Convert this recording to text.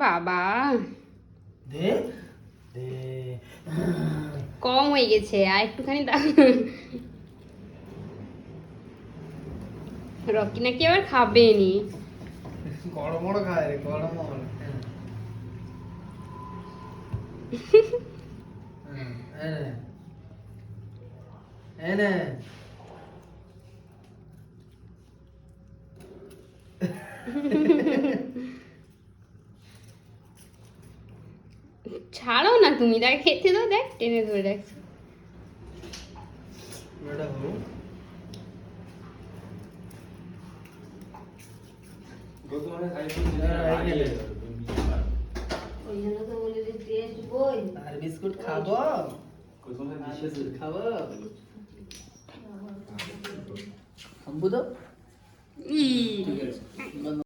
বাবা দে দে কম হয়ে গেছে, আর একটুখানি দাও। রকি নাকি আবার খাবে নি। গরম বড় খায় রে, গরম বড়। এনে ছাড়ো না তুমি, তাকে খেতে দাও, দেখ টেনে ধরে রাখছো। বেটা হলো আর বিস্কুট খাবো, বিস্কুট খাবো, খাবো তো। ই